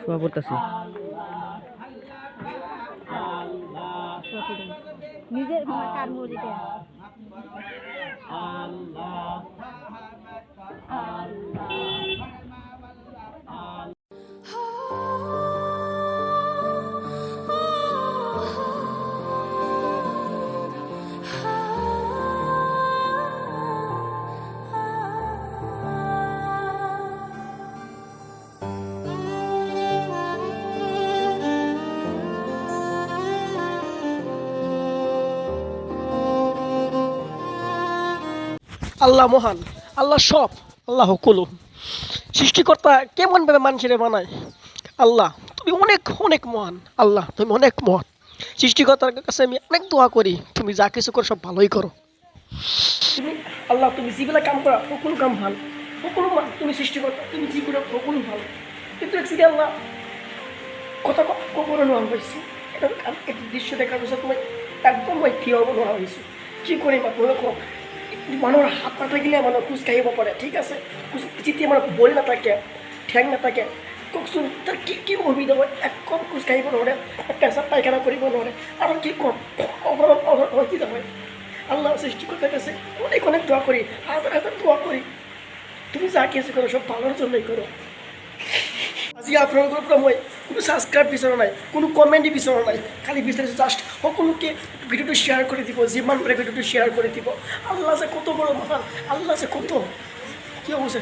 শোয়া পড়তেছি। নিজের কার মরিতে আল্লাহ মহান, আল্লাহ সব, আল্লাহ কুলু। সৃষ্টিকর্তা কেমনভাবে মানুষের বানায়। আল্লাহ তুমি অনেক অনেক মহান, আল্লাহ তুমি অনেক মহান। সৃষ্টিকর্তার কাছে আমি অনেক দোয়া করি, তুমি যা কিছু করো সব ভালোই করো। তুমি আল্লাহ, তুমি যেগুলো কাম করা সকলো কাম ভালো, সকলো তুমি সৃষ্টিকর্তা, তুমি যি করো সকলো ভালো। কিন্তু একচুয়ালি আল্লাহ কথা কখনো নোয়া হয়েছে, এটা দৃশ্য দেখার পিছত মই একদম মই থিয় হ'ব নোৱাৰা হৈছোঁ। কি কৰিম আপোনালোকে কওক, মানুহৰ হাত নাথাকিলে মানুহ খোজ কাঢ়িব পাৰে, ঠিক আছে। যেতিয়া মানে ভৰি নাথাকে, ঠেং নাথাকে, কওকচোন তাৰ কি কি অসুবিধা হয়। একদম খোজ কাঢ়িব নোৱাৰে, পেচাব পায়খানা কৰিব নোৱাৰে, আৰু কি ক'ম, অসুবিধা হয়। আল্লাহ সৃষ্টিকর্তার কাছে অনেক অনেক দোয়া করি, হাজার হাজার দোয়া করি, তুমি যা কিছু করো সব ভালোর জন্যই করো। আজি আপোনালোকৰ পৰা মই কোনো ছাবস্ক্ৰাইব বিচৰা নাই, কোনো কমেণ্ট বিচৰা নাই, খালি বিচাৰিছোঁ জাষ্ট সকলোকে ভিডিঅ'টো শ্বেয়াৰ কৰি দিব, যিমান পাৰে ভিডিঅ'টো শ্বেয়াৰ কৰি দিব। আল্লাহ যে কত বড় মহান, আল্লাহ যে কত, কি অৱস্থা